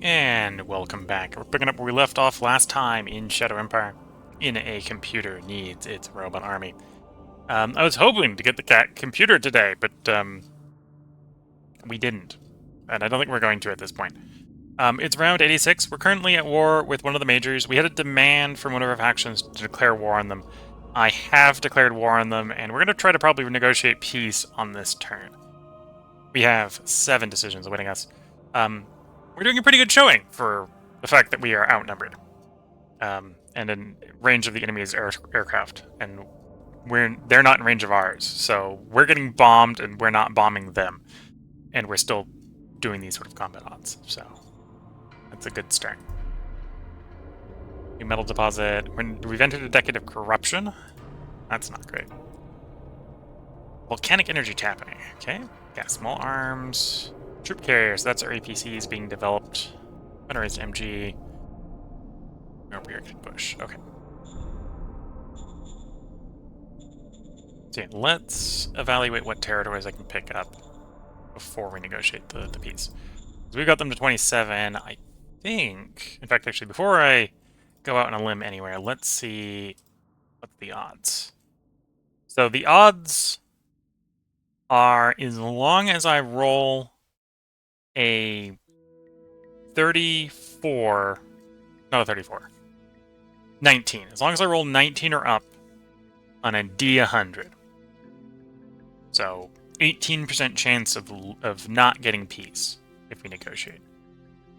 And welcome back. We're picking up where we left off last time in Shadow Empire. In a computer needs its robot army. I was hoping to get the computer today, but we didn't. And I don't think we're going to at this point. It's round 86. We're currently at war with one of the majors. We had a demand from one of our factions to declare war on them. I have declared war on them, and we're going to try to probably negotiate peace on this turn. We have 7 decisions awaiting us. We're doing a pretty good showing for the fact that we are outnumbered. And in range of the enemy's aircraft, and they're not in range of ours. So we're getting bombed, and we're not bombing them, and we're still doing these sort of combat odds. So that's a good start. New metal deposit. We've entered a decade of corruption. That's not great. Volcanic energy tapping. Okay. Yeah, small arms. Troop carriers. That's our APCs being developed. Motorized MG. Reacted push. Okay. So yeah, let's evaluate what territories I can pick up before we negotiate the peace. So we got them to 27, I think. In fact, actually, before I go out on a limb anywhere, let's see what's the odds. So the odds are, as long as I roll a 34, not a 34, 19. As long as I roll 19 or up on a D100. So 18% chance of not getting peace if we negotiate.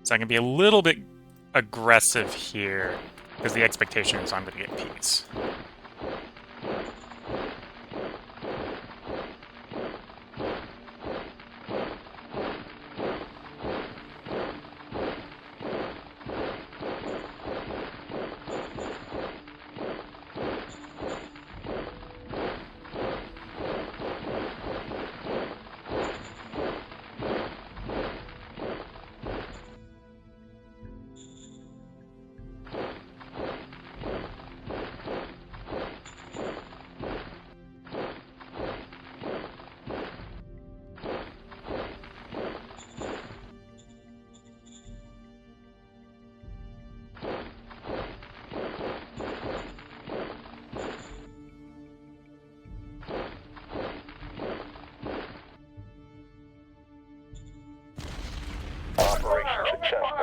So I can be a little bit aggressive here because the expectation is I'm going to get peace. Operation successful.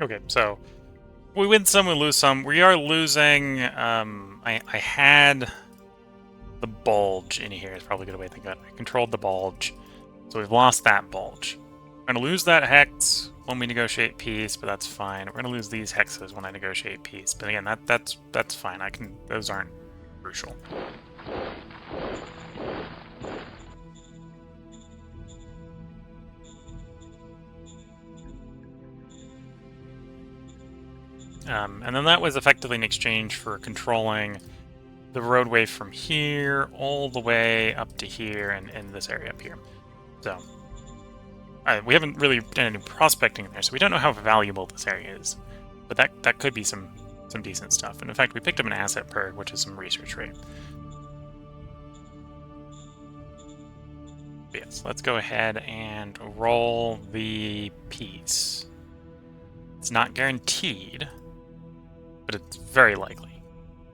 Okay, so we win some, we lose some. We are losing. I had the bulge in here. Is probably a good way to think of it. I controlled the bulge, so we've lost that bulge. We're gonna lose that hex when we negotiate peace, but that's fine. We're gonna lose these hexes when I negotiate peace, but again, that's fine. Those aren't crucial. And then that was effectively in exchange for controlling the roadway from here all the way up to here and in this area up here. So we haven't really done any prospecting in there, so we don't know how valuable this area is. But that could be some decent stuff. And in fact, we picked up an asset perk, which is some research rate. But yes, let's go ahead and roll the peace. It's not guaranteed, but it's very likely.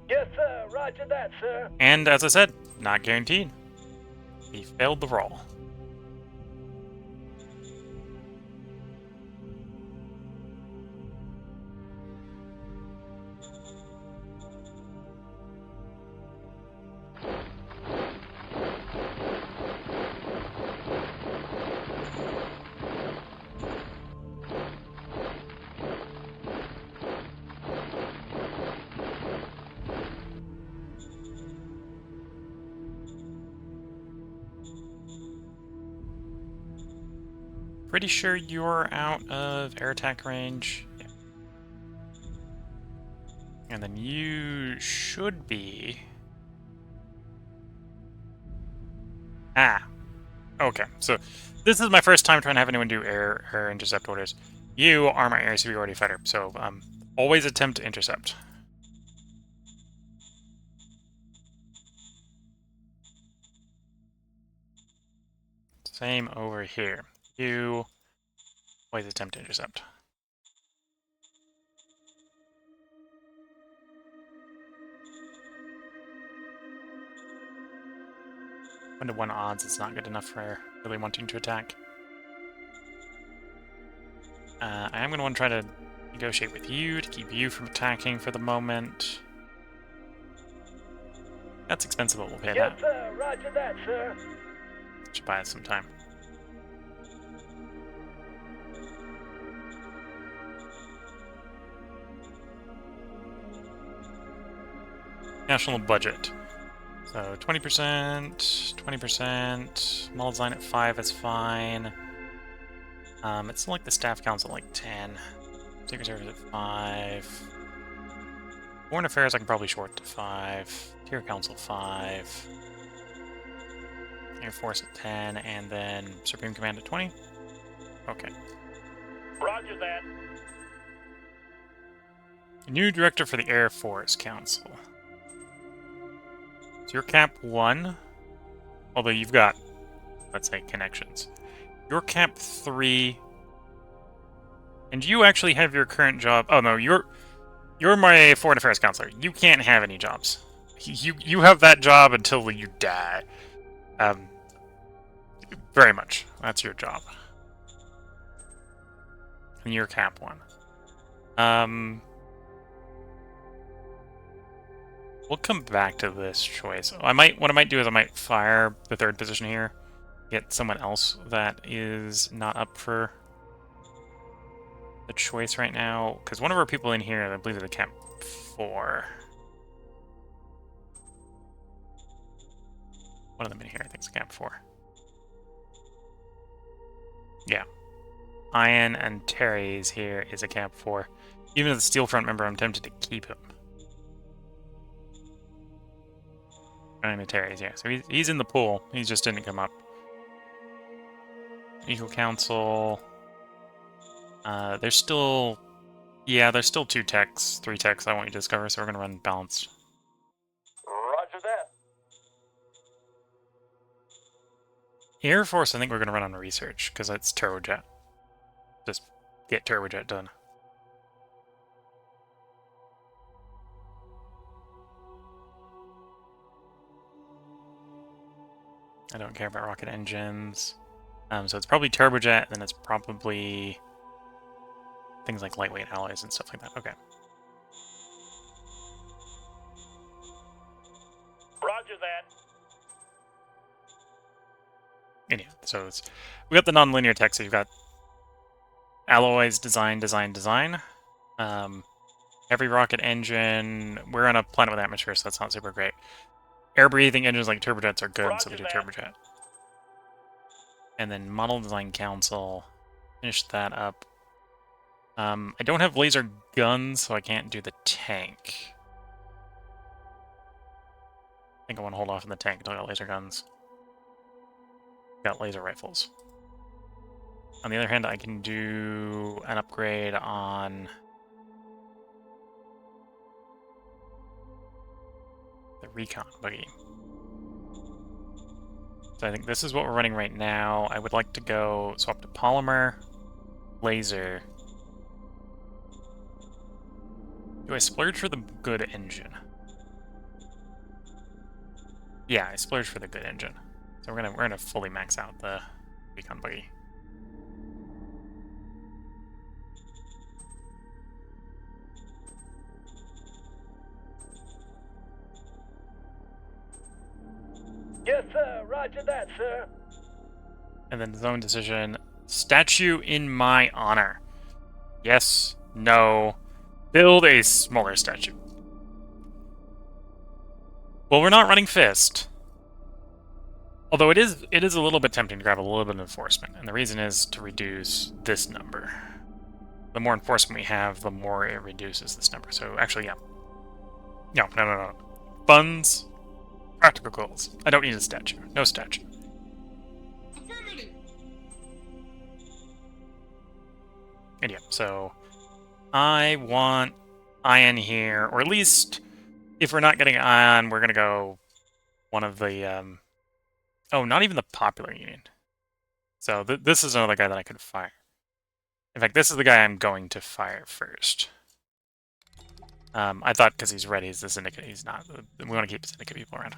Yes, sir. Roger that, sir. And as I said, not guaranteed. We failed the roll. Pretty sure you're out of air attack range. Yeah. And then you should be... Ah. Okay, so this is my first time trying to have anyone do air intercept orders. You are my air superiority fighter, so always attempt to intercept. Same over here. You always attempt to intercept. 1-to-1 odds is not good enough for really wanting to attack. I am going to want to try to negotiate with you to keep you from attacking for the moment. That's expensive, but we'll pay that. Yes, sir. Roger that, sir. Should buy us some time. National budget. So 20%, 20%, model design at 5 is fine. It's like the staff council like 10. Secret Service at 5. Foreign Affairs I can probably short to 5. Tier Council 5. Air Force at 10, and then Supreme Command at 20? Okay. Roger that. New director for the Air Force Council. So you're Cap 1, although you've got, let's say, connections. You're Cap 3, and you actually have your current job. Oh no, you're my Foreign Affairs Counselor. You can't have any jobs. You have that job until you die. Very much. That's your job. And you're Cap 1. We'll come back to this choice. What I might do is I might fire the third position here, get someone else that is not up for the choice right now, because one of our people in here, I believe, is a Cap 4. One of them in here, I think, is a Cap 4. Yeah. Ian and Terry's here is a Cap 4. Even as a Steel Front member, I'm tempted to keep him. Terry's, yeah. So he's in the pool. He just didn't come up. Equal Council. There's still... Yeah, there's still 3 techs I want you to discover, so we're going to run balanced. Roger that. Air Force, I think we're going to run on research, because that's turbojet. Just get turbojet done. I don't care about rocket engines. So it's probably turbojet, then it's probably things like lightweight alloys and stuff like that. Okay. Roger that. Anyhow, so we got the non-linear tech, so you've got alloys, design. Heavy rocket engine. We're on a planet with atmosphere, so that's not super great. Air-breathing engines like turbojets are good, so we do turbojet. And then Model Design Council. Finish that up. I don't have laser guns, so I can't do the tank. I think I want to hold off on the tank until I got laser guns. Got laser rifles. On the other hand, I can do an upgrade on the recon buggy. So I think this is what we're running right now. I would like to go swap to polymer, laser. Do I splurge for the good engine? Yeah, I splurge for the good engine. So we're gonna fully max out the recon buggy. Yes, sir. Roger that, sir. And then zone decision. Statue in my honor. Yes, no. Build a smaller statue. Well, we're not running Fist. Although it is a little bit tempting to grab a little bit of enforcement. And the reason is to reduce this number. The more enforcement we have, the more it reduces this number. So actually, yeah. No. Funds. Practical goals. I don't need a statue. No statue. And yeah, so I want ion here, or at least if we're not getting ion, we're gonna go one of the oh, not even the popular union. So this is another guy that I could fire. In fact, this is the guy I'm going to fire first. I thought because he's red, he's the syndicate. He's not. We want to keep syndicate people around.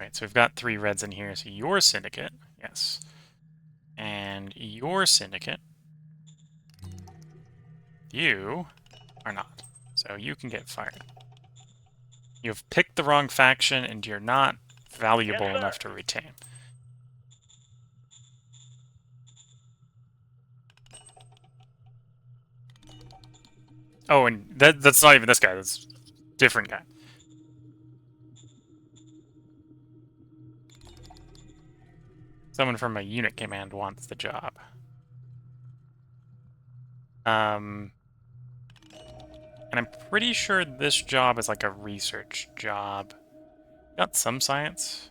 Right, so we've got 3 reds in here. So your syndicate, yes. And your syndicate, you are not. So you can get fired. You have picked the wrong faction, and you're not valuable Yes, enough to retain. Oh, and that's not even this guy. That's a different guy. Someone from a unit command wants the job. And I'm pretty sure this job is like a research job. Got some science.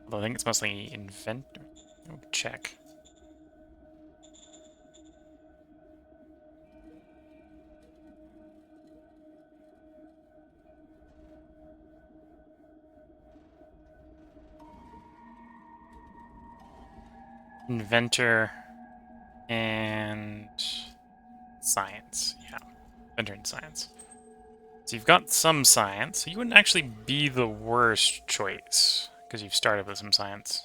Although I think it's mostly inventor. Check. Inventor and science. Yeah, inventor and science. So you've got some science. So you wouldn't actually be the worst choice because you've started with some science.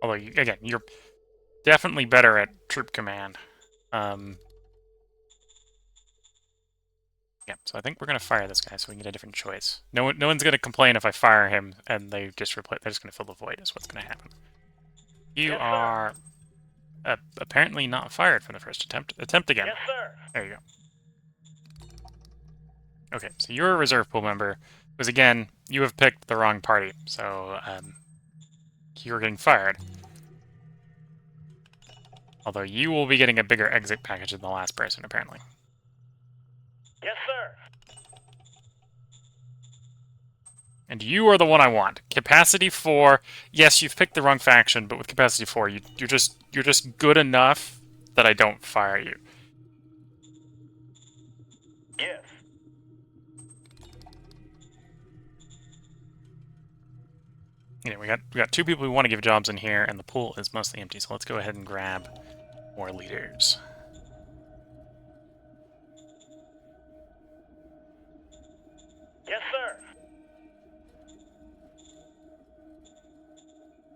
Although, again, you're definitely better at troop command. Yeah, so I think we're gonna fire this guy so we can get a different choice. No one's gonna complain if I fire him and they just replace. They're just gonna fill the void. Is what's gonna happen. You Yes, are apparently not fired from the first attempt. Attempt again. Yes, sir. There you go. Okay, so you're a reserve pool member. Because again, you have picked the wrong party, so you're getting fired. Although you will be getting a bigger exit package than the last person, apparently. Yes, sir. And you are the one I want. Capacity 4. Yes, you've picked the wrong faction, but with capacity 4, you're just good enough that I don't fire you. Yes. You know, we got 2 people who want to give jobs in here, and the pool is mostly empty. So let's go ahead and grab more leaders. Yes, sir.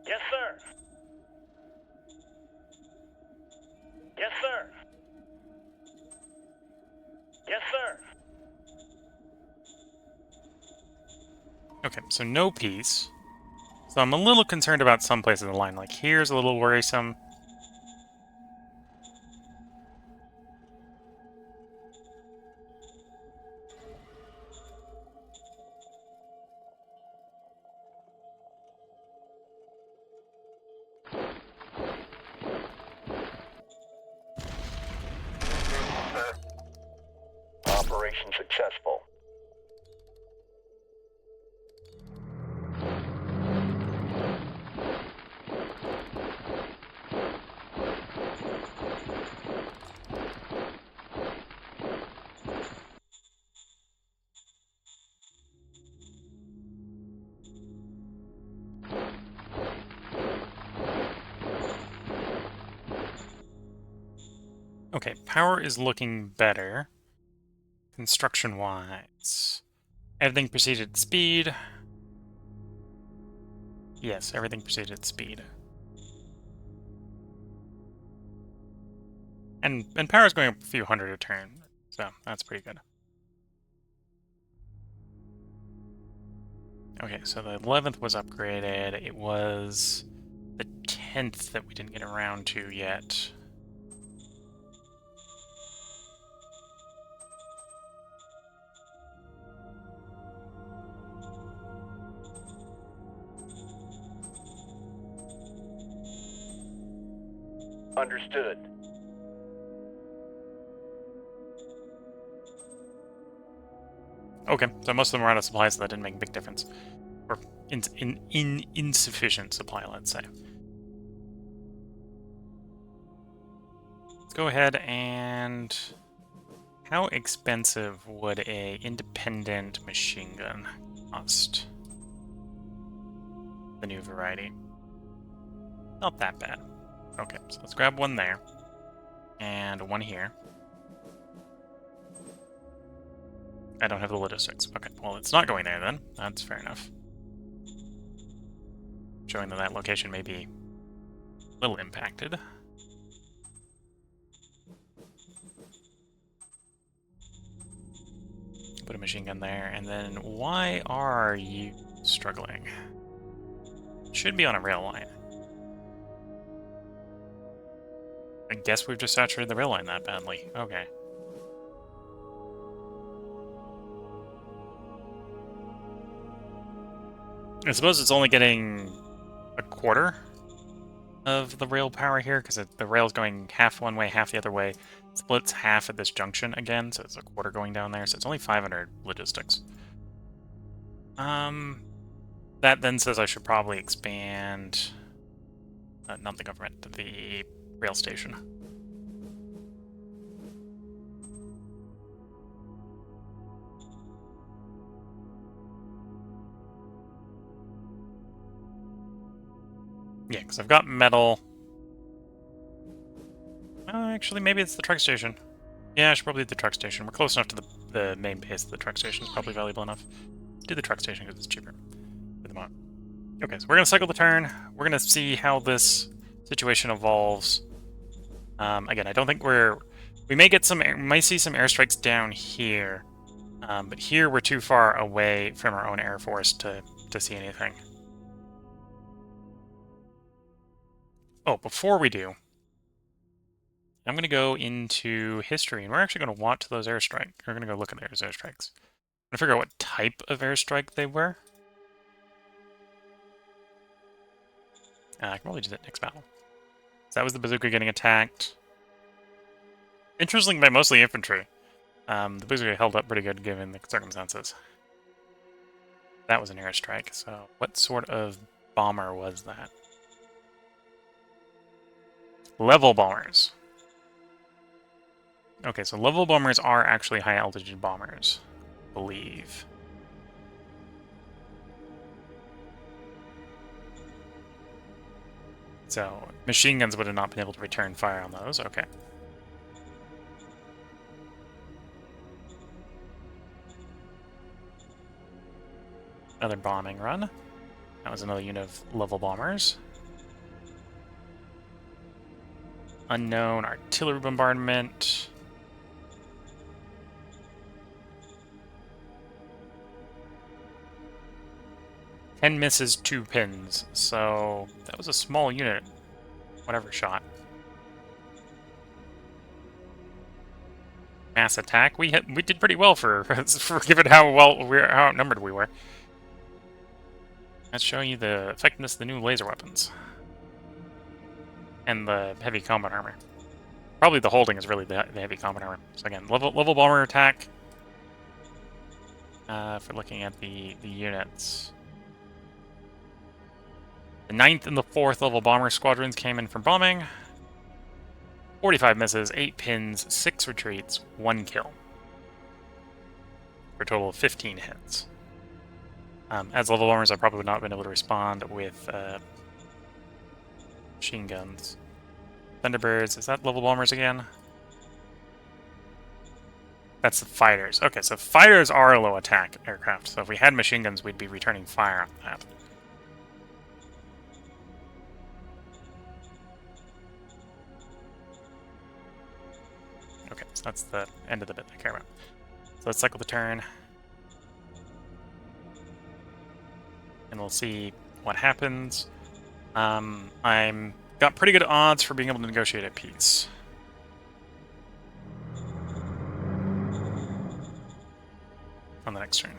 Yes, sir. Yes, sir. Yes, sir. Okay, so no peace. So I'm a little concerned about some places in the line. Like here's a little worrisome. Operation successful. Okay, power is looking better. Construction-wise. Everything proceeded at speed. Yes, everything proceeded at speed. And power's going up a few hundred a turn, so that's pretty good. Okay, so the 11th was upgraded. It was the 10th that we didn't get around to yet. Understood. Okay, so most of them were out of supplies, so that didn't make a big difference. Or insufficient supply, let's say. Let's go ahead and... How expensive would a independent machine gun cost? The new variety. Not that bad. Okay, so let's grab one there. And one here. I don't have the logistics. Okay, well, it's not going there then. That's fair enough. Showing that that location may be a little impacted. Put a machine gun there, and then why are you struggling? Should be on a rail line. I guess we've just saturated the rail line that badly. Okay. I suppose it's only getting a quarter of the rail power here, because the rail's going half one way, half the other way. It splits half at this junction again, so it's a quarter going down there, so it's only 500 logistics. That then says I should probably expand... not the government, the rail station. Yeah, because I've got metal. Actually, maybe it's the truck station. Yeah, I should probably do the truck station. We're close enough to the main base that the truck station is probably valuable enough. Do the truck station because it's cheaper for the moment. Okay, so we're going to cycle the turn. We're going to see how this situation evolves. Again, I don't think we may get some... might see some airstrikes down here. But here we're too far away from our own Air Force to see anything. Oh, before we do, I'm going to go into history, and we're actually going to watch those airstrikes. We're going to go look at those airstrikes. I'm going to figure out what type of airstrike they were. I can probably do that next battle. So that was the bazooka getting attacked. Interesting by mostly infantry. The bazooka held up pretty good given the circumstances. That was an airstrike, so what sort of bomber was that? Level bombers. Okay, so level bombers are actually high-altitude bombers, I believe. So, machine guns would have not been able to return fire on those, okay. Another bombing run. That was another unit of level bombers. Unknown artillery bombardment. Ten misses, 2 pins. So that was a small unit. Whatever shot. Mass attack. We did pretty well for given how outnumbered we were. That's showing you the effectiveness of the new laser weapons. And the heavy combat armor. Probably the holding is really the heavy combat armor. So again, level bomber attack. For looking at the units. The 9th and the 4th level bomber squadrons came in for bombing. 45 misses, 8 pins, 6 retreats, 1 kill. For a total of 15 hits. As level bombers, I probably would not have been able to respond with machine guns. Thunderbirds, is that level bombers again? That's the fighters. Okay, so fighters are low attack aircraft, so if we had machine guns, we'd be returning fire on that. Okay, so that's the end of the bit I care about. So let's cycle the turn. And we'll see what happens. I'm got pretty good odds for being able to negotiate a peace. On the next turn.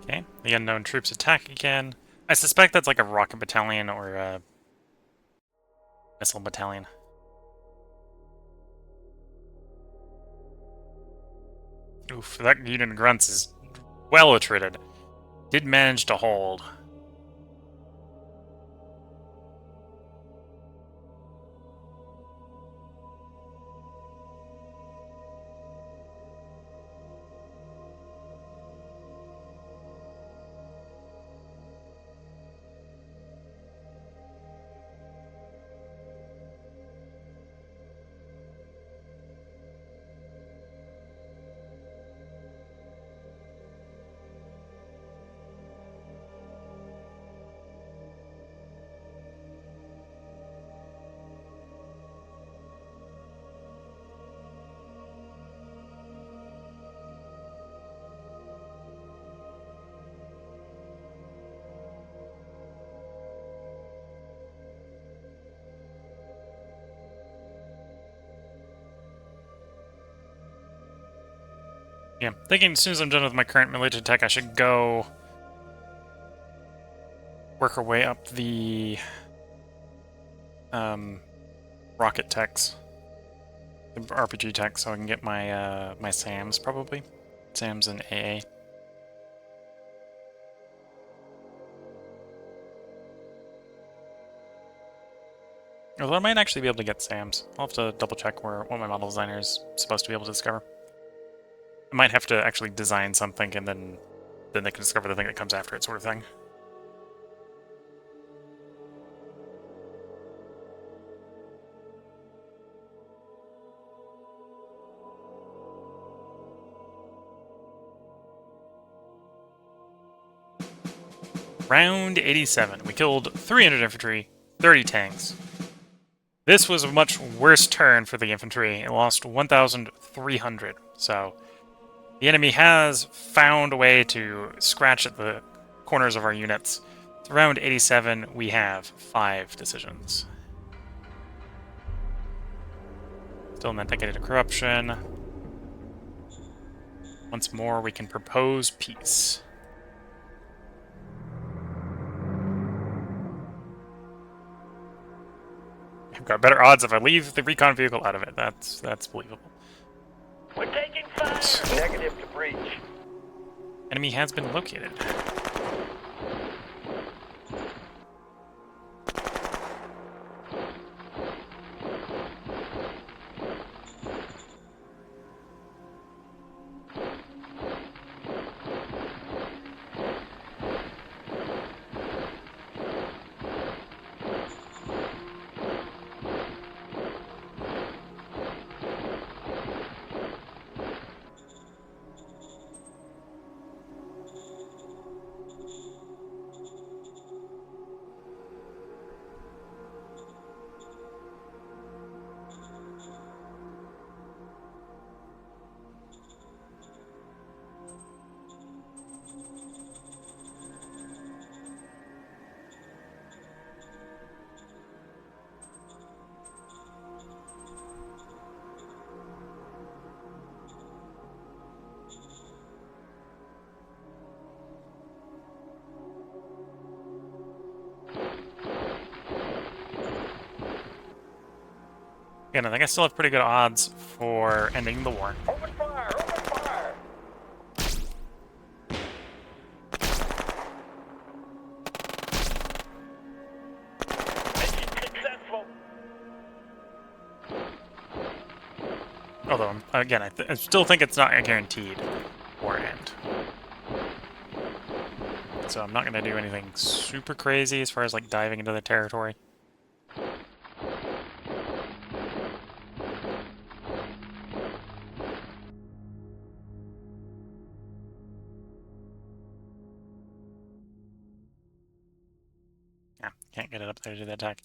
Okay, the unknown troops attack again. I suspect that's like a rocket battalion or a missile battalion. Oof, that unit of grunts is well attrited. Did manage to hold. Yeah, thinking as soon as I'm done with my current military tech, I should go work our way up the rocket techs, the RPG tech, so I can get my my SAMs probably, SAMs and AA. Although I might actually be able to get SAMs. I'll have to double check what my model designer is supposed to be able to discover. I might have to actually design something and then they can discover the thing that comes after it, sort of thing. Round 87. We killed 300 infantry, 30 tanks. This was a much worse turn for the infantry. It lost 1,300, so the enemy has found a way to scratch at the corners of our units. So round 87, we have 5 decisions. Still not dedicated to corruption. Once more, we can propose peace. I've got better odds if I leave the recon vehicle out of it. That's believable. We're taking fire! Negative to breach. Enemy has been located. Again, I think I still have pretty good odds for ending the war. Open fire! Open fire! Mission successful! Although, again, I still think it's not a guaranteed war end. So I'm not going to do anything super crazy as far as like diving into the territory. Yeah, can't get it up there to do the attack.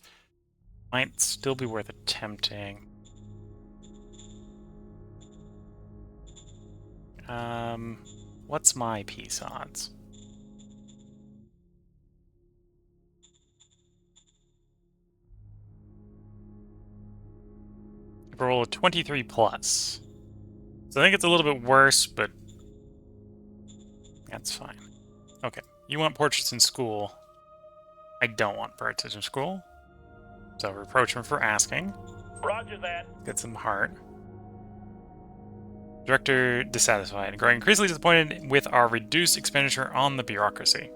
Might still be worth attempting. What's my peace odds? I roll a 23 plus. So I think it's a little bit worse, but that's fine. Okay, you want portraits in school. I don't want portraits in school. So reproach him for asking. Roger that. Get some heart. Director dissatisfied, growing increasingly disappointed with our reduced expenditure on the bureaucracy.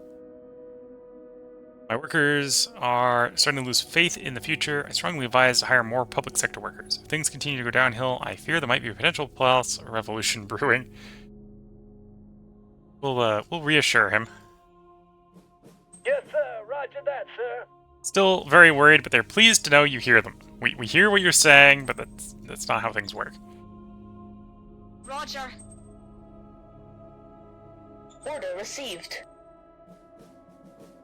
My workers are starting to lose faith in the future. I strongly advise to hire more public sector workers. If things continue to go downhill, I fear there might be a potential class revolution brewing. We'll reassure him. Yes, sir. Roger that, sir. Still very worried, but they're pleased to know you hear them. We hear what you're saying, but that's not how things work. Roger. Order received.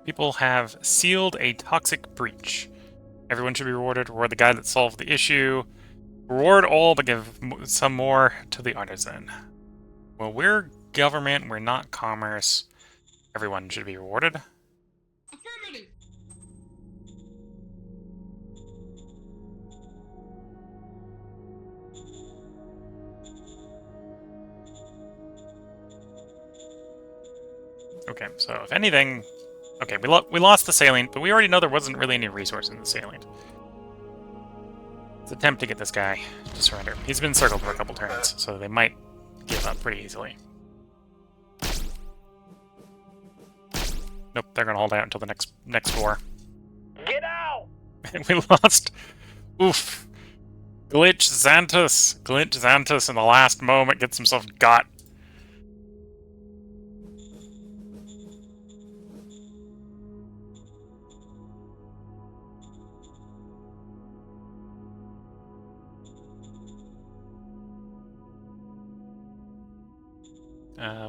People have sealed a toxic breach. Everyone should be rewarded. Reward the guy that solved the issue. Reward all, but give some more to the artisan. Well, we're government, we're not commerce. Everyone should be rewarded. Affirmative. Okay, so if anything... Okay, we lost the salient, but we already know there wasn't really any resource in the salient. Let's attempt to get this guy to surrender. He's been circled for a couple turns, so they might give up pretty easily. Nope, they're gonna hold out until the next war. Get out! We lost... Oof. Glitch Xantus in the last moment gets himself got.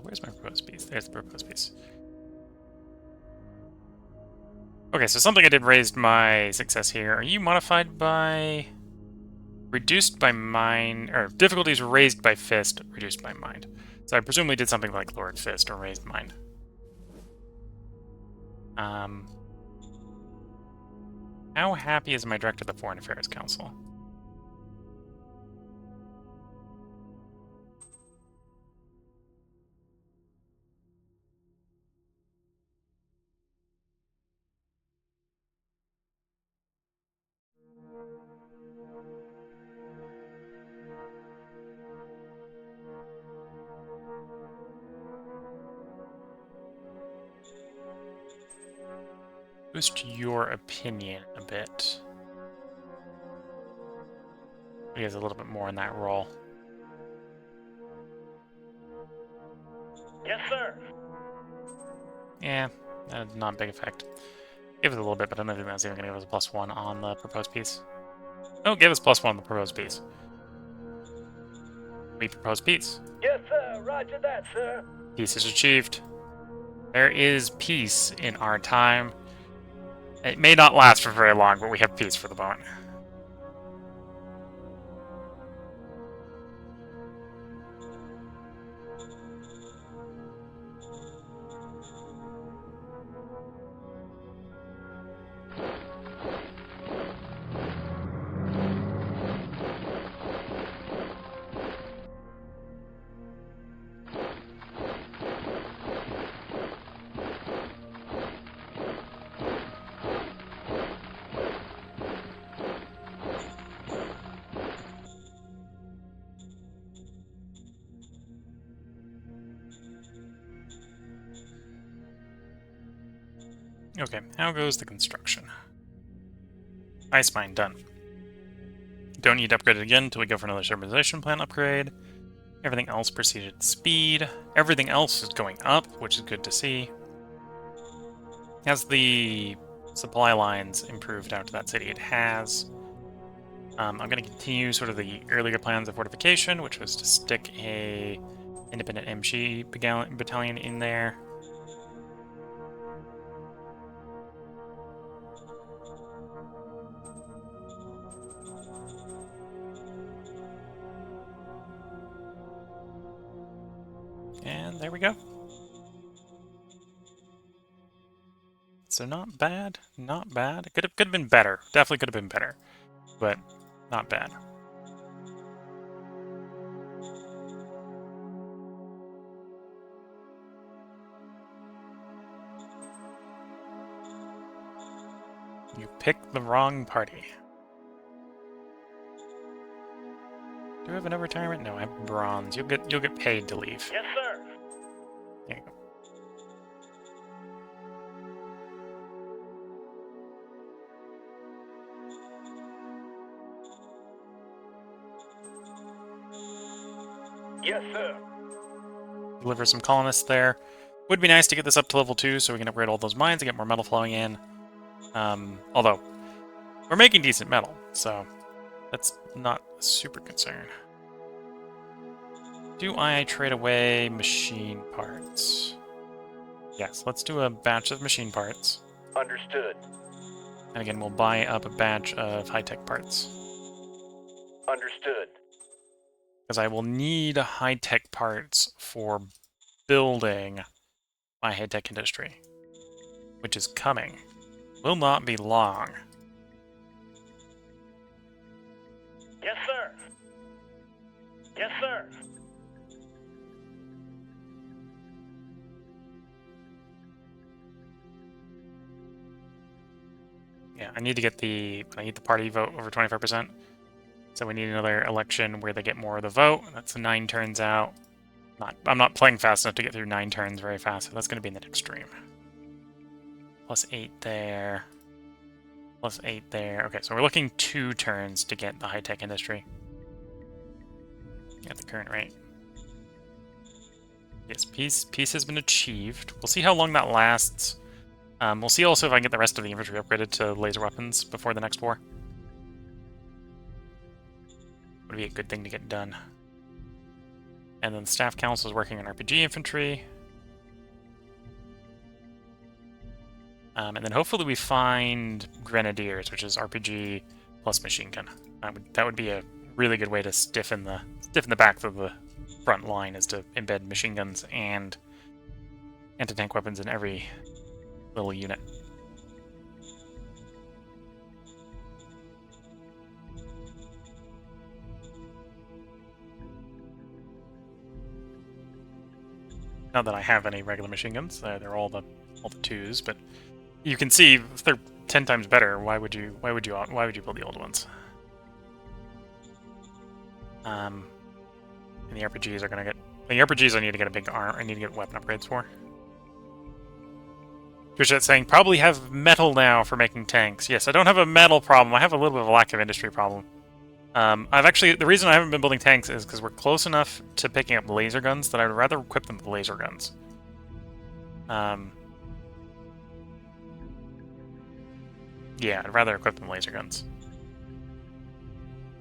Where's my proposed piece? There's the proposed piece. Okay, so something I did raised my success here. Are you modified by... Reduced by mind... Or difficulties raised by fist, reduced by mind. So I presumably did something like Lord Fist or raised mind. How happy is my director of the Foreign Affairs Council? Boost your opinion a bit. He has a little bit more in that role. Yes, sir. Yeah, not a big effect. Give us a little bit, but I don't think that's even going to give us a +1 on the proposed piece. Oh, give us +1 on the proposed piece. We propose peace. Yes, sir. Roger that, sir. Peace is achieved. There is peace in our time. It may not last for very long, but we have peace for the moment. Okay, how goes the construction? Ice mine, done. Don't need to upgrade it again until we go for another urbanization plan upgrade. Everything else proceeded at speed. Everything else is going up, which is good to see. Has the supply lines improved out to that city? It has. I'm going to continue sort of the earlier plans of fortification, which was to stick a independent MG battalion in there. And there we go. So not bad, not bad. Could have been better. Definitely could have been better, but not bad. You picked the wrong party. Do I have enough retirement? No, I have bronze. You'll get paid to leave. Yes, sir. There you go. Yes, sir. Deliver some colonists there. Would be nice to get this up to level 2 so we can upgrade all those mines and get more metal flowing in. Although, we're making decent metal, so that's not a super concern. Do I trade away machine parts? Yes, let's do a batch of machine parts. Understood. And again, we'll buy up a batch of high-tech parts. Understood. Because I will need high-tech parts for building my high-tech industry, which is coming. Will not be long. Yes, sir. Yes, sir. Yeah, I need the party vote over 25%. So we need another election where they get more of the vote. That's 9 turns out. I'm not playing fast enough to get through 9 turns very fast, so that's going to be in the next stream. Plus 8 there. Plus 8 there. Okay, so we're looking 2 turns to get the high-tech industry. At the current rate. Yes, peace has been achieved. We'll see how long that lasts. We'll see also if I can get the rest of the infantry upgraded to laser weapons before the next war. Would be a good thing to get done. And then the staff council is working on RPG infantry. And then hopefully we find grenadiers, which is RPG plus machine gun. That would be a really good way to stiffen the backs of the front line, is to embed machine guns and anti-tank weapons in every little unit. Not that I have any regular machine guns; they're all the 2s. But you can see if they're 10 times better. Why would you build the old ones? And the RPGs are gonna get the RPGs. I need to get a big arm. I need to get weapon upgrades for. Trishat's saying probably have metal now for making tanks. Yes, I don't have a metal problem. I have a little bit of a lack of industry problem. The reason I haven't been building tanks is because we're close enough to picking up laser guns that I'd rather equip them with laser guns. Yeah, I'd rather equip them with laser guns.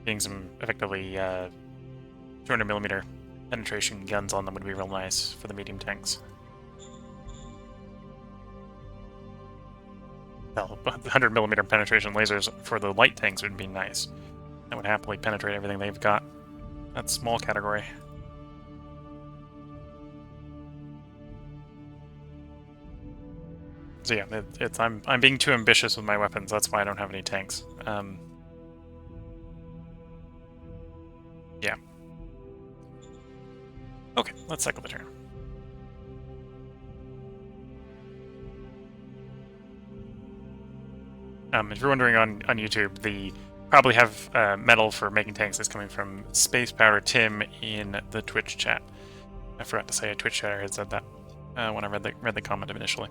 Getting some effectively 200mm penetration guns on them would be real nice for the medium tanks. Well, 100mm penetration lasers for the light tanks would be nice. That would happily penetrate everything they've got. That's small category. So yeah, I'm being too ambitious with my weapons. That's why I don't have any tanks. Yeah. Okay, let's cycle the turn. If you're wondering on YouTube, the probably have metal for making tanks is coming from Space Powder Tim in the Twitch chat. I forgot to say a Twitch chatter had said that when I read the comment initially.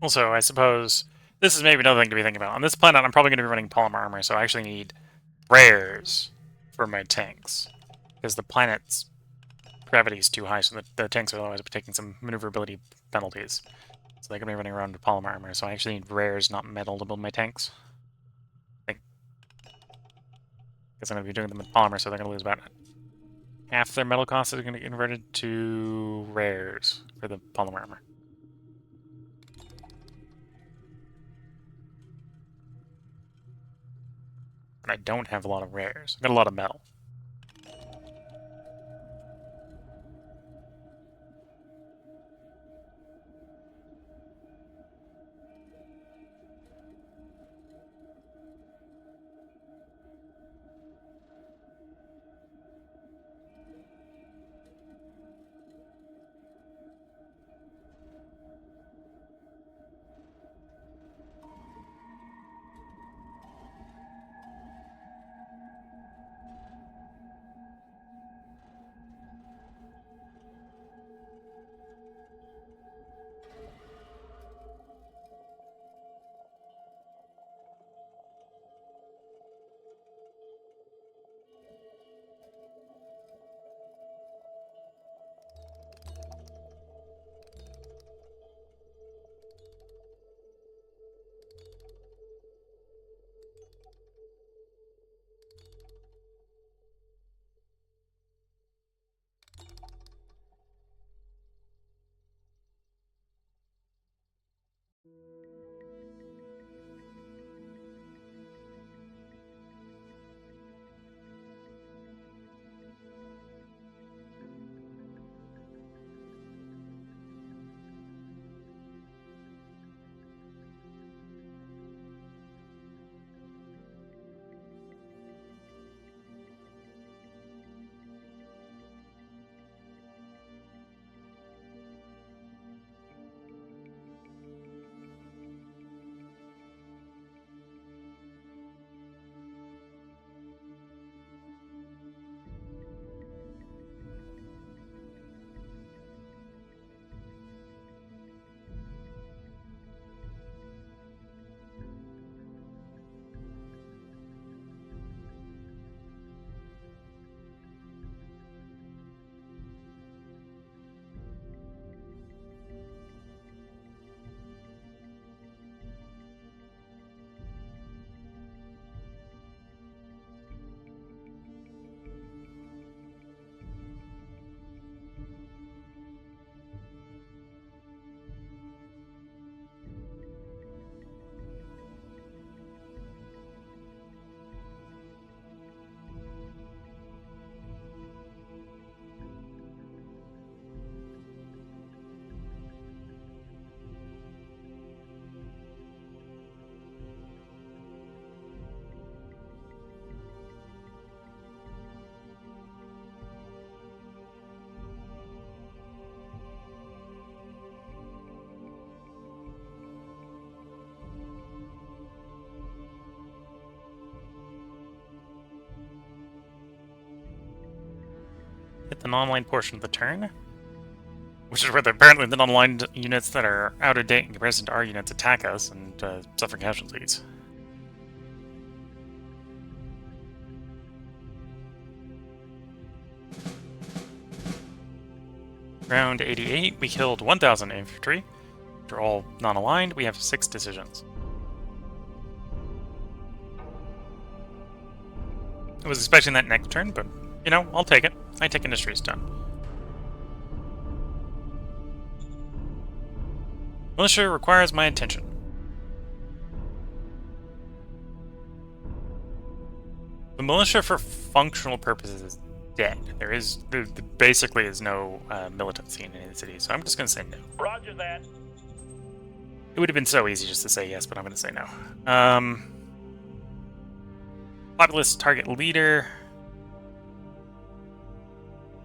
Also, I suppose this is maybe another thing to be thinking about. On this planet, I'm probably going to be running polymer armor, so I actually need rares for my tanks. Because the planet's gravity is too high, so the tanks are otherwise taking some maneuverability penalties. So they're going to be running around with polymer armor, so I actually need rares, not metal, to build my tanks. I think. Because I'm going to be doing them with polymer, so they're going to lose about half their metal cost is going to get converted to rares for the polymer armor. And I don't have a lot of rares. I've got a lot of metal. Hit the non-aligned portion of the turn, which is where apparently the non-aligned units that are out of date in comparison to our units attack us and suffer casualties. Round 88, we killed 1,000 infantry. They're all non-aligned. We have 6 decisions. I was expecting that next turn, but, you know, I'll take it. I take industry stone. Militia requires my attention. The militia for functional purposes is dead. There basically is no militancy in any of the cities, so I'm just going to say no. Roger that. It would have been so easy just to say yes, but I'm going to say no. Populist target leader.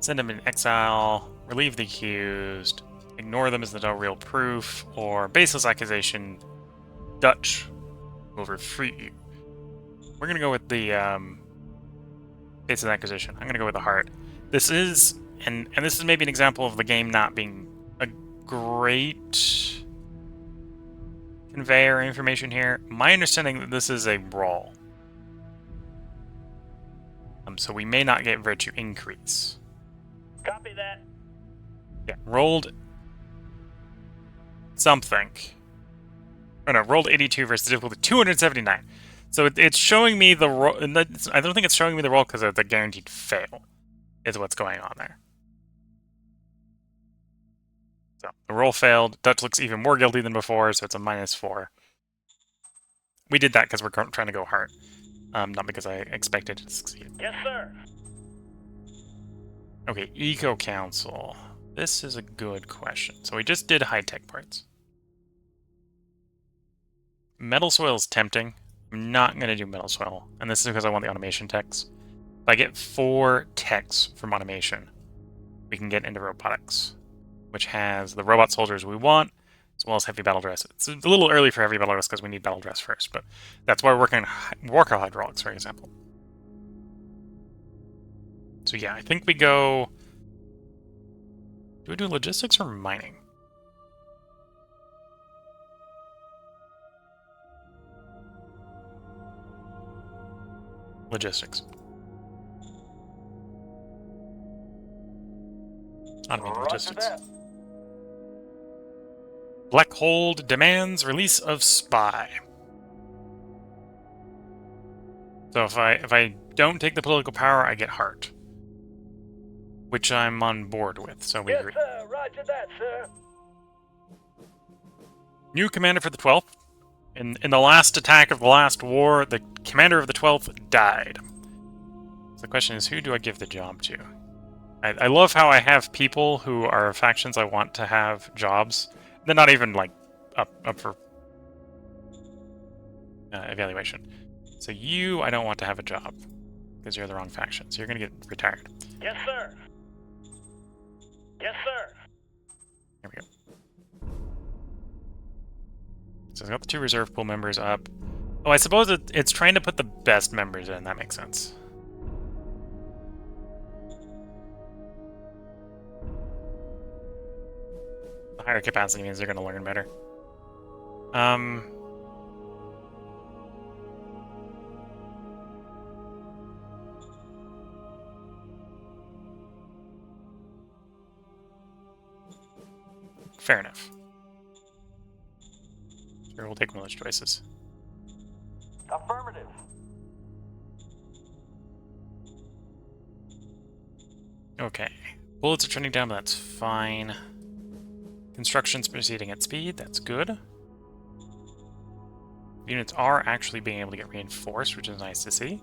Send them in exile. Relieve the accused. Ignore them as no real proof. Or baseless accusation. Dutch will refute you. We're going to go with the baseless accusation. I'm going to go with the heart. This is, and this is maybe an example of the game not being a great conveyor information here. My understanding that this is a brawl. So we may not get virtue increase. Copy that. Yeah, rolled something. Oh no, rolled 82 versus difficulty 279. So it's showing me the roll. I don't think it's showing me the roll because of the guaranteed fail, is what's going on there. So the roll failed. Dutch looks even more guilty than before, so it's a -4. We did that because we're trying to go hard, not because I expected to succeed. Yes, sir. Okay, Eco Council. This is a good question. So we just did high-tech parts. Metal soil is tempting. I'm not going to do metal soil, and this is because I want the automation techs. If I get 4 techs from automation, we can get into robotics, which has the robot soldiers we want, as well as heavy battle dress. It's a little early for heavy battle dress because we need battle dress first, but that's why we're working on Warcraft hydraulics, for example. So yeah, I think we go... Do we do logistics or mining? Logistics. Automated logistics. Black Hold demands release of spy. So if I don't take the political power, I get heart, which I'm on board with. So we agree. Yes, sir. Roger that, sir. New commander for the 12th. In the last attack of the last war, the commander of the 12th died. So the question is, who do I give the job to? I love how I have people who are factions I want to have jobs. They're not even, like, up for evaluation. So you, I don't want to have a job, because you're the wrong faction. So you're going to get retired. Yes, sir. Yes, sir. There we go. So I've got the 2 reserve pool members up. Oh, I suppose it's trying to put the best members in. That makes sense. The higher capacity means they're going to learn better. Fair enough. Sure, we'll take one of those choices. Affirmative. Okay. Bullets are trending down, but that's fine. Construction's proceeding at speed, that's good. Units are actually being able to get reinforced, which is nice to see.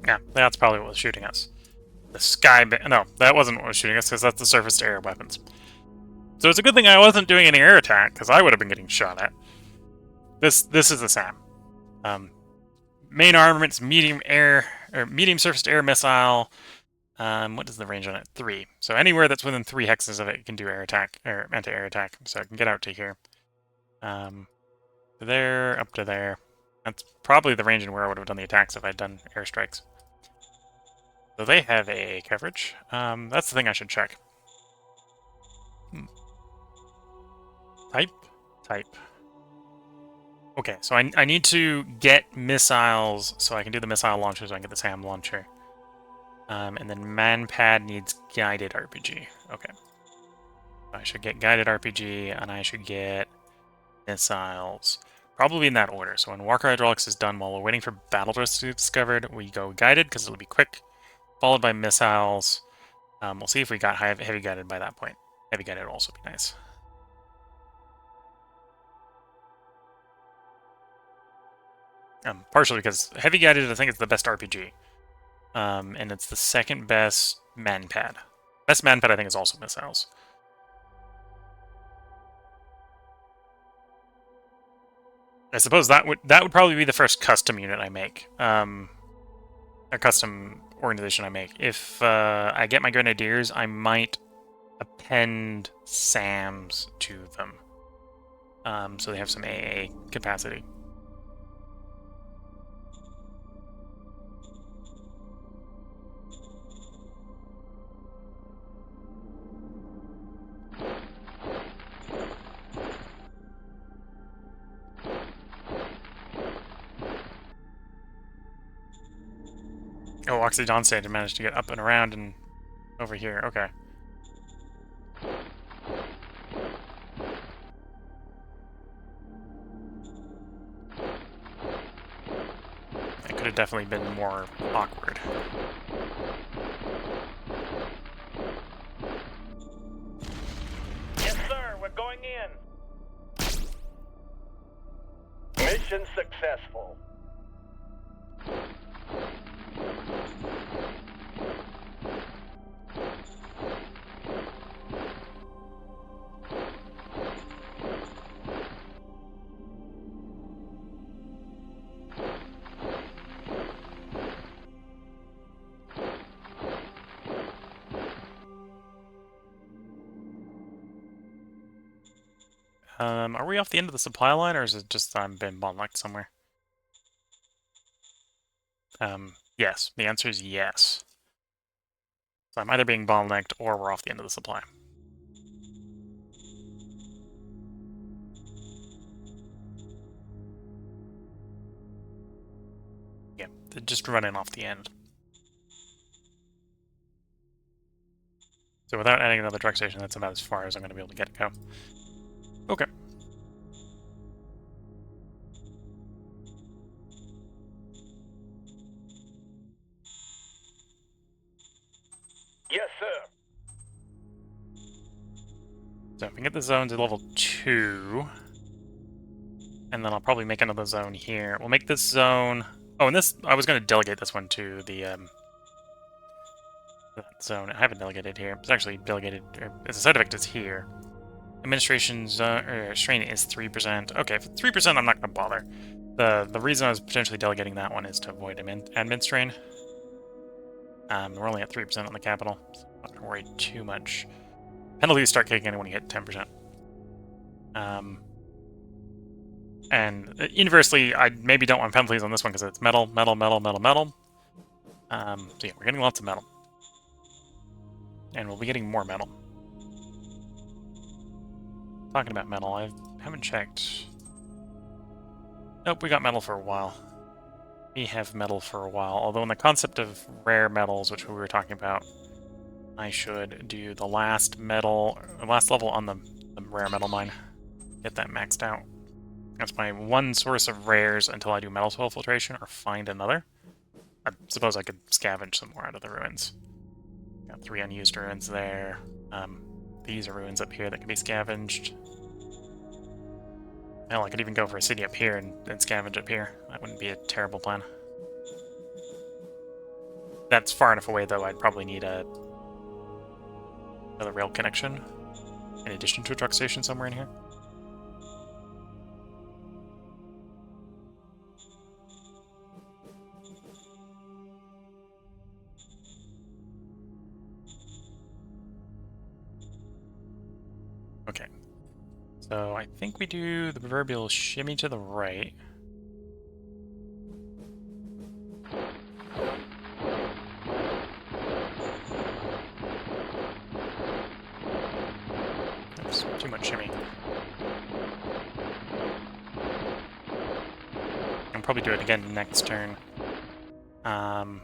Yeah, that's probably what was shooting us. The sky... No, that wasn't what was shooting us, because that's the surface-to-air weapons. So it's a good thing I wasn't doing any air attack, because I would have been getting shot at. This is the SAM. Main armament's medium surface-to-air missile. What is the range on it? 3. So anywhere that's within 3 hexes of it can do air attack, or anti-air attack. So I can get out to here. There, up to there. That's probably the range in where I would have done the attacks if I'd done airstrikes. So they have a coverage. That's the thing I should check. Type. Okay, so I need to get missiles so I can do the missile launcher so I can get the SAM launcher. And then Manpad needs guided RPG. Okay. I should get guided RPG, and I should get missiles. Probably in that order. So when Walker Hydraulics is done, while we're waiting for Battle Dress to be discovered, we go guided, because it'll be quick, followed by missiles. We'll see if we got heavy guided by that point. Heavy guided would also be nice. Partially because heavy guided, I think, is the best RPG. And it's the second best manpad. Best manpad, I think, is also missiles. I suppose that would probably be the first custom unit I make. A custom organization I make. If I get my grenadiers, I might append SAMs to them. So they have some AA capacity. Oh, Oxydonstate managed to get up and around and over here. Okay. It could have definitely been more awkward. Yes, sir. We're going in. Mission successful. Are we off the end of the supply line, or is it just I'm been bottlenecked somewhere? Yes. The answer is yes. So I'm either being bottlenecked or we're off the end of the supply. Yeah, just running off the end. So without adding another truck station, that's about as far as I'm going to be able to get it go. Okay. Yes, sir. So if we can get the zone to level 2, and then I'll probably make another zone here. We'll make this zone... Oh, and this... I was going to delegate this one to the that zone. I haven't delegated here. It's actually delegated... as a side effect, it's here. Administration strain is 3%. Okay, for 3%, I'm not going to bother. The reason I was potentially delegating that one is to avoid admin strain. We're only at 3% on the capital, so I'm not going to worry too much. Penalties start kicking in when you hit 10%. And inversely, I maybe don't want penalties on this one because it's metal, metal, metal, metal, metal. So yeah, we're getting lots of metal. And we'll be getting more metal. Talking about metal, I haven't checked. Nope, we got metal for a while. We have metal for a while, although in the concept of rare metals, which we were talking about, I should do the last metal, last level on the rare metal mine. Get that maxed out. That's my one source of rares until I do metal soil filtration or find another. I suppose I could scavenge some more out of the ruins. Got 3 unused ruins there. These are ruins up here that can be scavenged. Hell, I could even go for a city up here and scavenge up here. That wouldn't be a terrible plan. That's far enough away, though, I'd probably need another rail connection, in addition to a truck station somewhere in here. Okay. So I think we do the proverbial shimmy to the right. Oops, too much shimmy. I'll probably do it again next turn. Might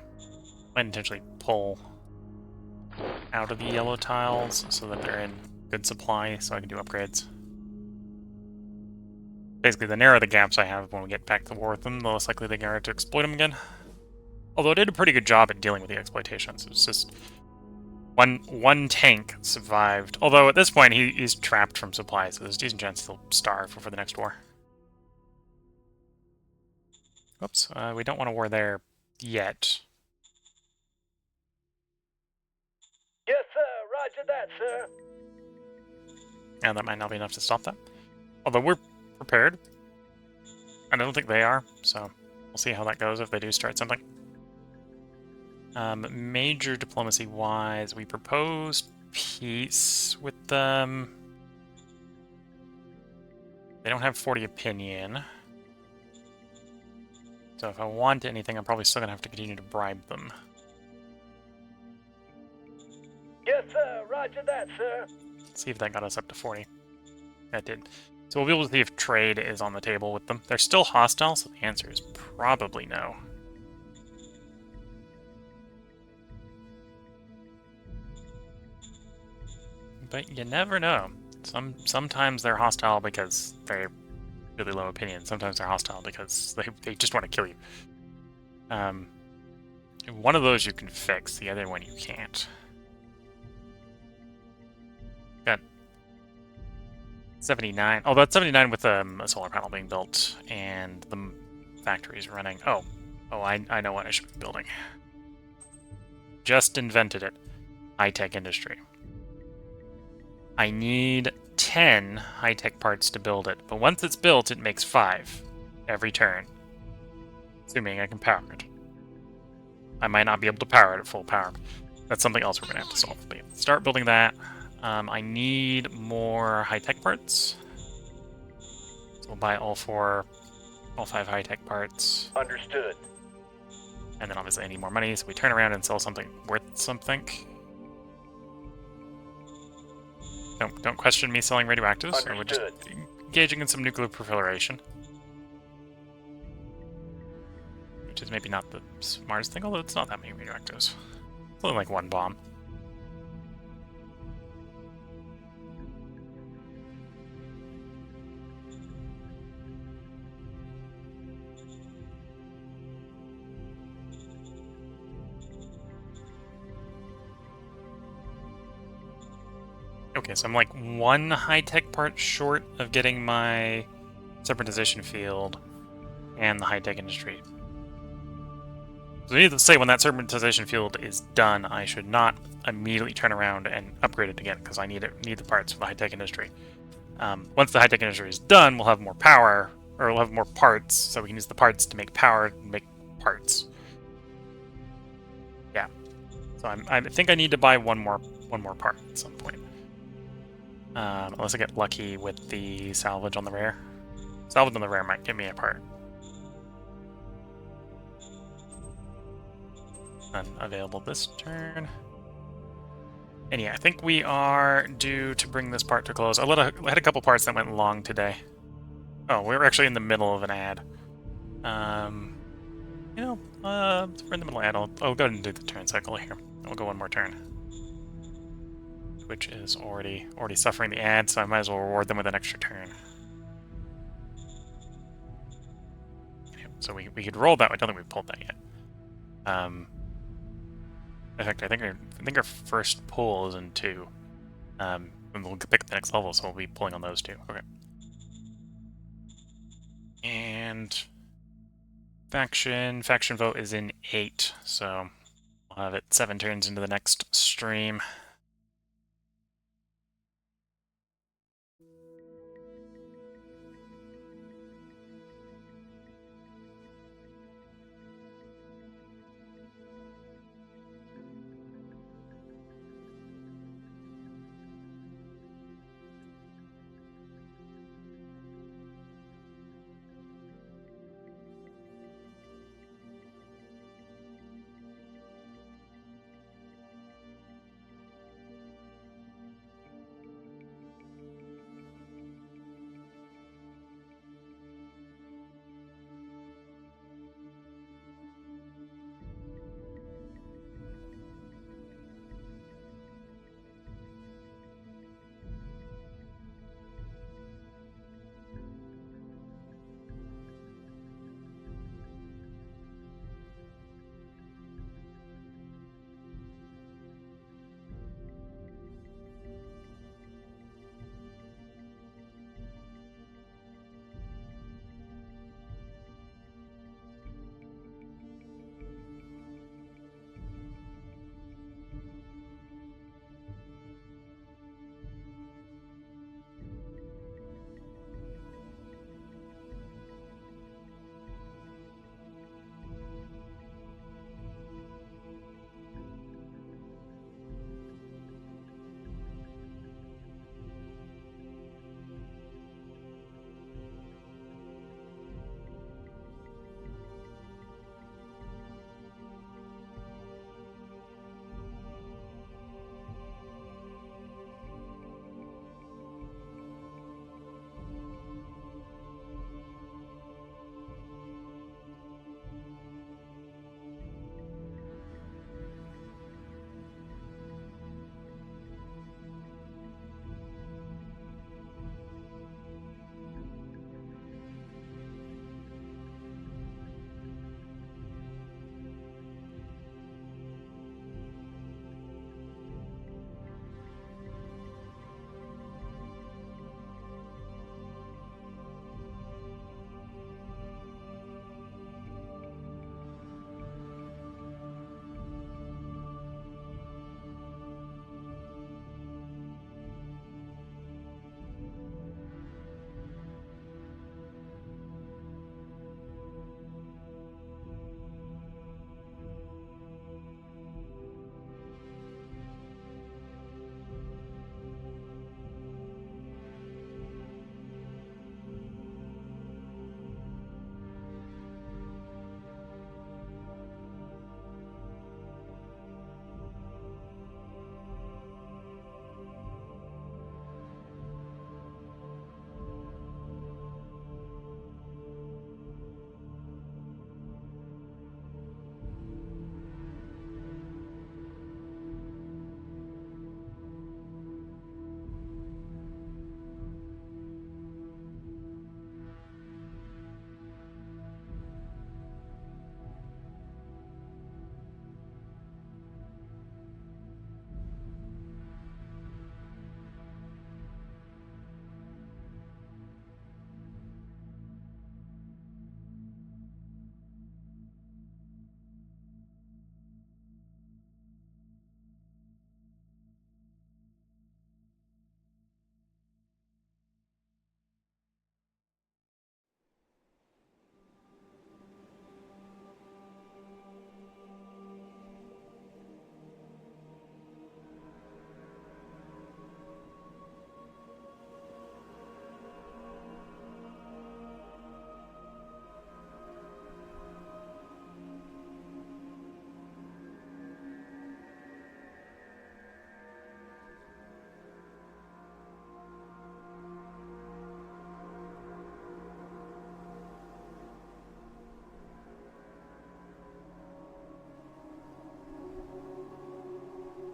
intentionally pull out of the yellow tiles so that they're in good supply so I can do upgrades. Basically, the narrower the gaps I have when we get back to war with them, the less likely they are to exploit them again. Although I did a pretty good job at dealing with the exploitations. It was just one tank survived. Although at this point he's trapped from supplies, so there's a decent chance he'll starve before the next war. Oops, we don't want a war there yet. Yes, sir. Roger that, sir. And that might not be enough to stop that. Although we're prepared. I don't think they are, so we'll see how that goes if they do start something. Major diplomacy-wise, we proposed peace with them. They don't have 40 opinion. So if I want anything, I'm probably still going to have to continue to bribe them. Yes, sir. Roger that, sir. Let's see if that got us up to 40. That did. So we'll be able to see if trade is on the table with them. They're still hostile, so the answer is probably no. but you never know. Sometimes they're hostile because they're really low opinion. Sometimes they're hostile because they just want to kill you. One of those you can fix, the other one you can't. Got 79. Oh, that's 79 with a solar panel being built and the factory's running. Oh, I know what I should be building. Just invented it. High-tech industry. I need 10 high-tech parts to build it, but once it's built, it makes 5 every turn. Assuming I can power it. I might not be able to power it at full power. That's something else we're going to have to solve. But yeah, start building that. I need more high-tech parts. So we'll buy all 5 high-tech parts. Understood. And then obviously I need more money, so we turn around and sell something worth something. Don't question me selling radioactives. Or we're just engaging in some nuclear proliferation. Which is maybe not the smartest thing, although it's not that many radioactives. It's only like 1 bomb. Okay, so I'm like 1 high-tech part short of getting my separatization field and the high-tech industry. So I need to say when that separatization field is done, I should not immediately turn around and upgrade it again, because I need the parts for the high-tech industry. Once the high-tech industry is done, we'll have more power, or we'll have more parts, so we can use the parts to make power and make parts. Yeah. So I think I need to buy one more part at some point. Unless I get lucky with the salvage on the rare. Salvage on the rare might give me a part. Unavailable this turn. And yeah, I think we are due to bring this part to close. I had a couple parts that went long today. Oh, we were actually in the middle of an ad. We're in the middle of an ad. I'll go ahead and do the turn cycle here. We'll go one more turn. Which is already suffering the ad, so I might as well reward them with an extra turn. So we could roll that. I don't think we've pulled that yet. In fact, I think our first pull is in 2. And we'll pick the next level, so we'll be pulling on those 2. Okay. And faction vote is in 8, so we'll have it 7 turns into the next stream.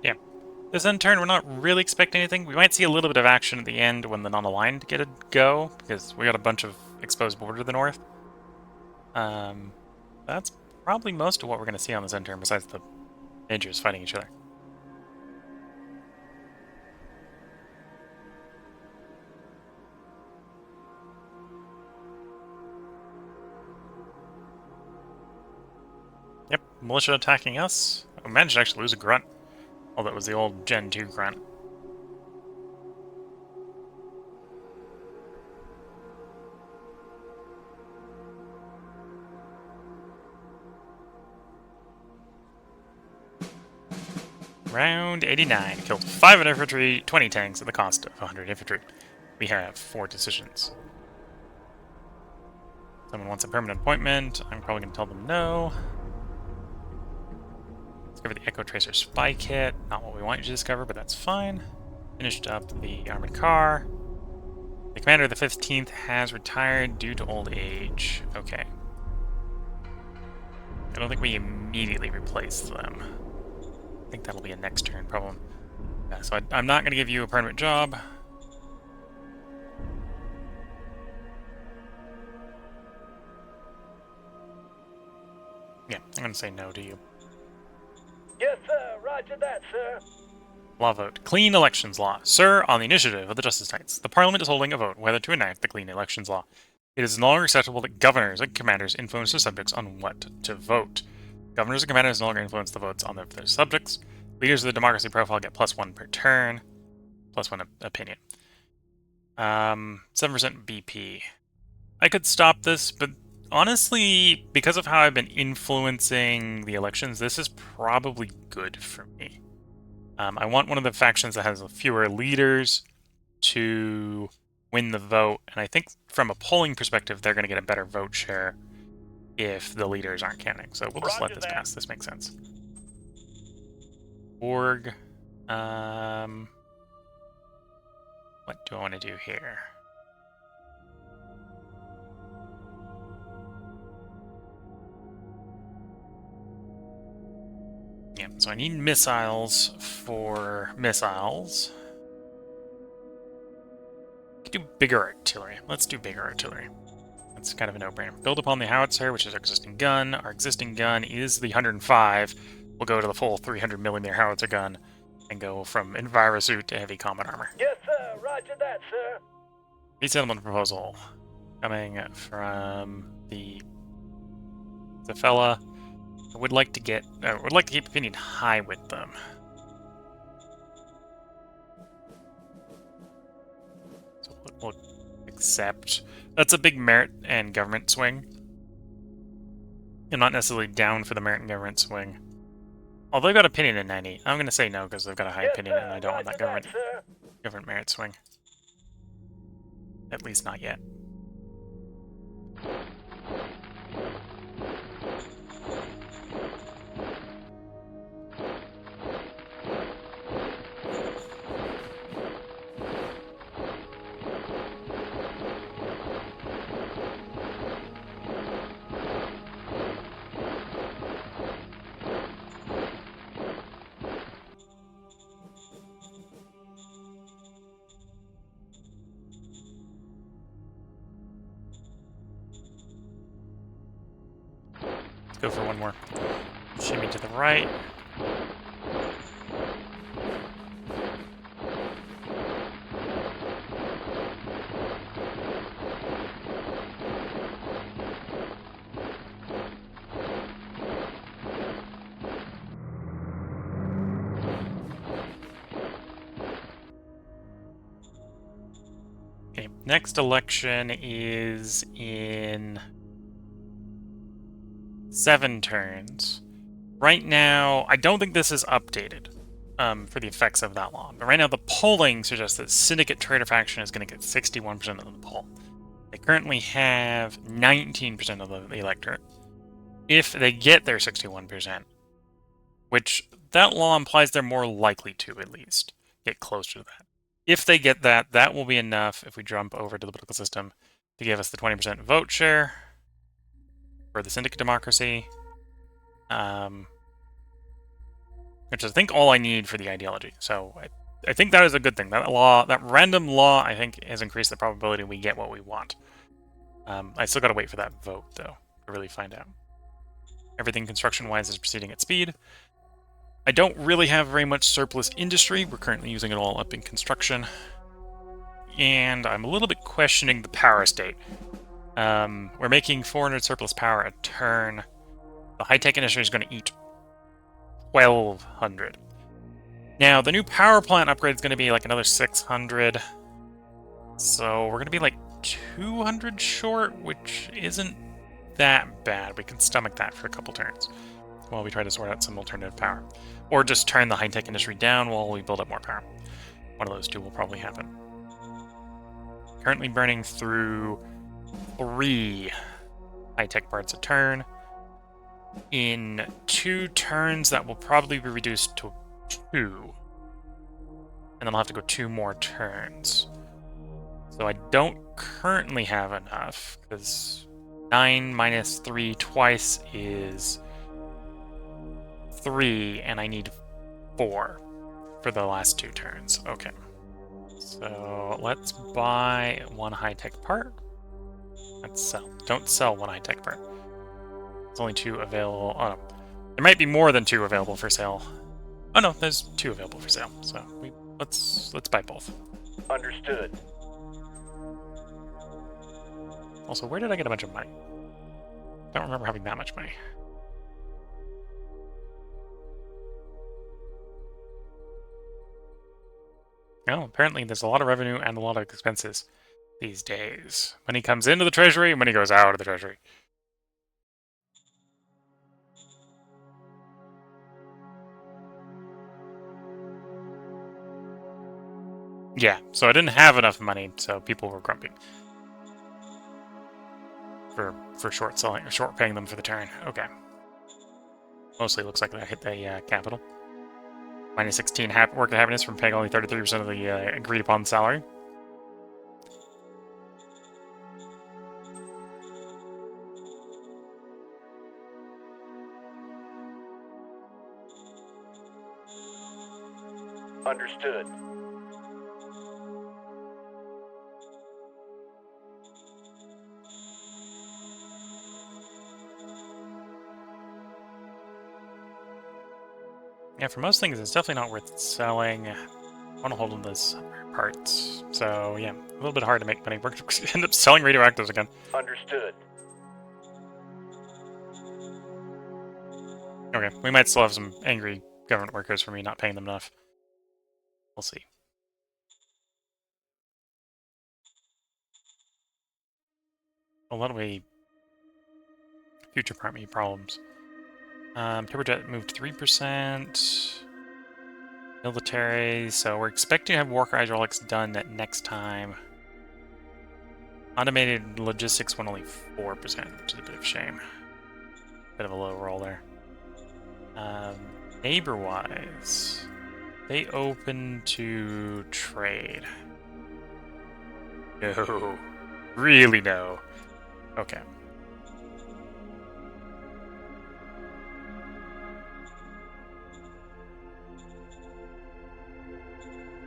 Yeah. This end turn, we're not really expecting anything. We might see a little bit of action at the end when the non-aligned get a go, because we got a bunch of exposed border to the north. That's probably most of what we're going to see on this end turn, besides the majors fighting each other. Yep, militia attacking us. I managed to actually lose a grunt. Although it was the old Gen 2 grunt. Round 89. Killed 5 infantry, 20 tanks at the cost of 100 infantry. We have 4 decisions. Someone wants a permanent appointment. I'm probably going to tell them no. Discover the Echo Tracer spy kit. Not what we want you to discover, but that's fine. Finished up the armored car. The commander of the 15th has retired due to old age. Okay. I don't think we immediately replace them. I think that'll be a next turn problem. Yeah, so I'm not going to give you a permanent job. Yeah, I'm going to say no to you. Yes, sir. Roger that, sir. Law vote. Clean elections law. Sir, on the initiative of the Justice Knights, the Parliament is holding a vote whether to enact the clean elections law. It is no longer acceptable that governors and commanders influence their subjects on what to vote. Governors and commanders no longer influence the votes on their subjects. Leaders of the democracy profile get +1 per turn. +1 opinion. 7% BP. I could stop this, but honestly, because of how I've been influencing the elections, this is probably good for me. I want one of the factions that has fewer leaders to win the vote, and I think from a polling perspective, they're going to get a better vote share if the leaders aren't counting. So we'll just let this pass. This makes sense. Org. What do I want to do here? Yeah, so I need missiles for missiles. I could do bigger artillery. Let's do bigger artillery. That's kind of a no-brainer. Build upon the howitzer, which is our existing gun. Our existing gun is the 105. We'll go to the full 300mm howitzer gun and go from envirosuit to heavy combat armor. Yes, sir. Roger that, sir. Resettlement proposal coming from the fella. I would like to get. Would like to keep opinion high with them. So we'll accept. That's a big merit and government swing. I'm not necessarily down for the merit and government swing. Although they've got opinion in 90, I'm going to say no because they've got a high opinion and I don't want that government merit swing. At least not yet. Go for one more. Shimmy to the right. Okay, next election is in 7 turns. Right now, I don't think this is updated for the effects of that law. But right now, the polling suggests that Syndicate Trader Faction is going to get 61% of the poll. They currently have 19% of the electorate. If they get their 61%, which that law implies they're more likely to, at least, get closer to that. If they get that, that will be enough if we jump over to the political system to give us the 20% vote share for the syndicate democracy. which is, I think, all I need for the ideology. So I think that is a good thing. That random law, I think, has increased the probability we get what we want. I still got to wait for that vote, though, to really find out. Everything construction-wise is proceeding at speed. I don't really have very much surplus industry. We're currently using it all up in construction. And I'm a little bit questioning the power state. We're making 400 surplus power a turn. The high-tech industry is going to eat 1,200. Now, the new power plant upgrade is going to be like another 600. So we're going to be like 200 short, which isn't that bad. We can stomach that for a couple turns while we try to sort out some alternative power. Or just turn the high-tech industry down while we build up more power. One of those two will probably happen. Currently burning through 3 high-tech parts a turn. In 2 turns, that will probably be reduced to 2. And then I'll have to go 2 more turns. So I don't currently have enough, because 9 minus 3 twice is 3, and I need 4 for the last 2 turns. Okay. So let's buy 1 high-tech part. Let's sell. Don't sell 1 high-tech part. There's only 2 available. Oh, no. There might be more than 2 available for sale. Oh no, there's 2 available for sale. So let's buy both. Understood. Also, where did I get a bunch of money? Don't remember having that much money. No, apparently there's a lot of revenue and a lot of expenses these days. Money comes into the treasury, money goes out of the treasury. Yeah, so I didn't have enough money, so people were grumpy. For short selling, or short paying them for the turn. Okay. Mostly looks like I hit the capital. Minus 16 work of happiness from paying only 33% of the agreed upon salary. Understood. Yeah, for most things, it's definitely not worth selling. I want to hold on those parts. So, yeah, a little bit hard to make money. We're end up selling radioactives again. Understood. Okay, we might still have some angry government workers for me not paying them enough. We'll see. Well, that'll be future part me problems. Turbojet moved 3%. Military, so we're expecting to have Walker hydraulics done next time. Automated logistics went only 4%, which is a bit of a shame. Bit of a low roll there. Neighbor-wise, they open to trade. No. Really no. Okay.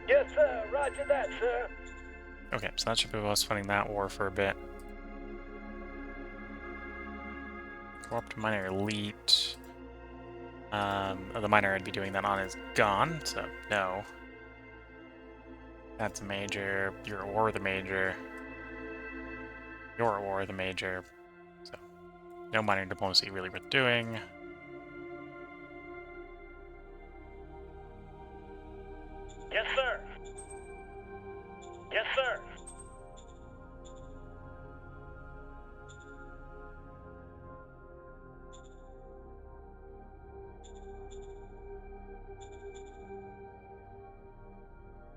Yes, sir. Roger that, sir. Okay, so that should be us funding that war for a bit. Co-op to miner elite. The miner I'd be doing that on is gone, so no. That's a major. Your ore the major. Your ore the major. So no mining diplomacy really worth doing. Yes, sir. Yes, sir.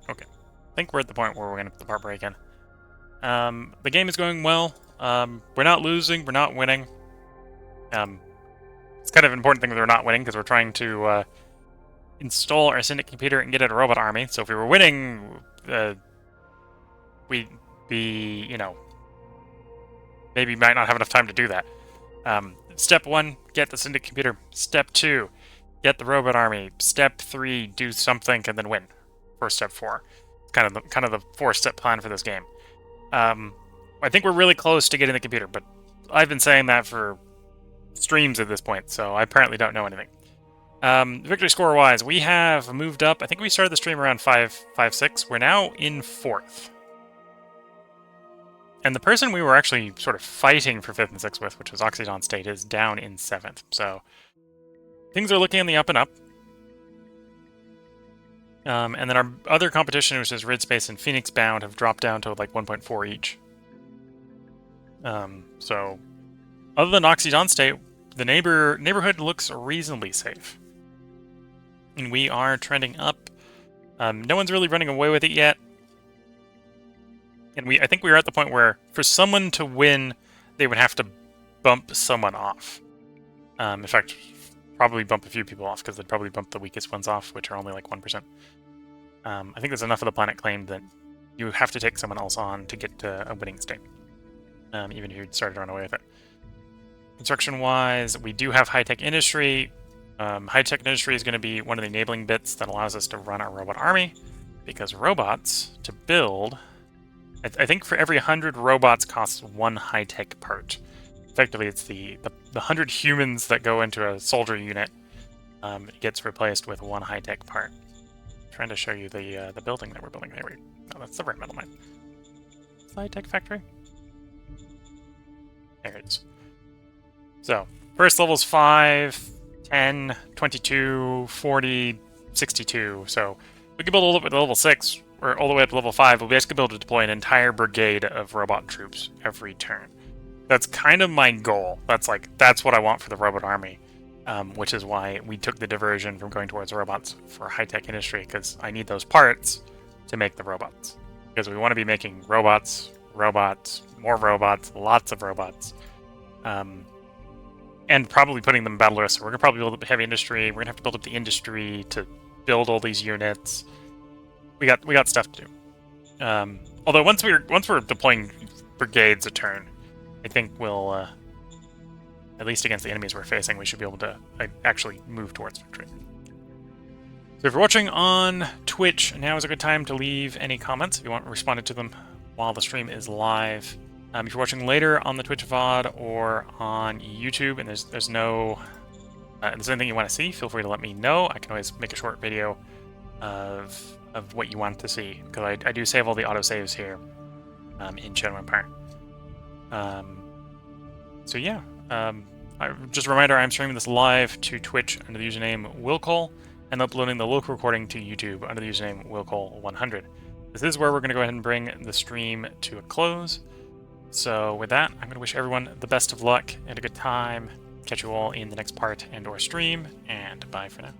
Okay. I think we're at the point where we're going to put the part break in. The game is going well. We're not losing. We're not winning. It's kind of an important thing that we're not winning because we're trying to install our syndicate computer and get it a robot army. So if we were winning, we'd be, you know, maybe might not have enough time to do that. Step 1, get the syndicate computer. Step 2, get the robot army. Step 3, do something and then win. For step 4. It's kind of the 4-step plan for this game. I think we're really close to getting the computer, but I've been saying that for streams at this point, so I apparently don't know anything. Victory score-wise, we have moved up. I think we started the stream around 5-6. We're now in 4th. And the person we were actually sort of fighting for 5th and 6th with, which was Oxydon State, is down in 7th. So things are looking on the up and up. And then our other competition, which is Rid Space and Phoenix Bound, have dropped down to like 1.4 each. So other than Oxydon State, the neighborhood looks reasonably safe. And we are trending up. No one's really running away with it yet. And I think we are at the point where for someone to win, they would have to bump someone off. In fact, probably bump a few people off, because they'd probably bump the weakest ones off, which are only like 1%. I think there's enough of the planet claimed that you have to take someone else on to get to a winning state. Even if you started to run away with it. Construction-wise, we do have high-tech industry. High-tech industry is going to be one of the enabling bits that allows us to run our robot army, because robots, to build... I think for every 100 robots costs 1 high-tech part. Effectively, it's the 100 humans that go into a soldier unit gets replaced with 1 high-tech part. I'm trying to show you the building that we're building. There no, that's the rare metal mine. It's the high-tech factory. There it is. So, first level's 5, 10, 22, 40, 62. So, we can build all the way up to level 6, or all the way up to level 5. We'll basically be able to deploy an entire brigade of robot troops every turn. That's kind of my goal. That's what I want for the robot army, which is why we took the diversion from going towards robots for high-tech industry, because I need those parts to make the robots. Because we want to be making robots, more robots, lots of robots. And probably putting them in battle risk. So we're going to probably build up heavy industry. We're going to have to build up the industry to build all these units. We got stuff to do. Although once we're deploying brigades a turn, I think we'll, at least against the enemies we're facing, we should be able to actually move towards victory. So if you're watching on Twitch, now is a good time to leave any comments if you want responded to them while the stream is live. If you're watching later on the Twitch VOD or on YouTube, and there's anything you want to see, feel free to let me know. I can always make a short video of what you want to see, because I do save all the autosaves here in Shadow Empire. So yeah, just a reminder, I'm streaming this live to Twitch under the username Willcole, and uploading the local recording to YouTube under the username Willcole100. This is where we're going to go ahead and bring the stream to a close. So with that, I'm going to wish everyone the best of luck and a good time. Catch you all in the next part and/or stream, and bye for now.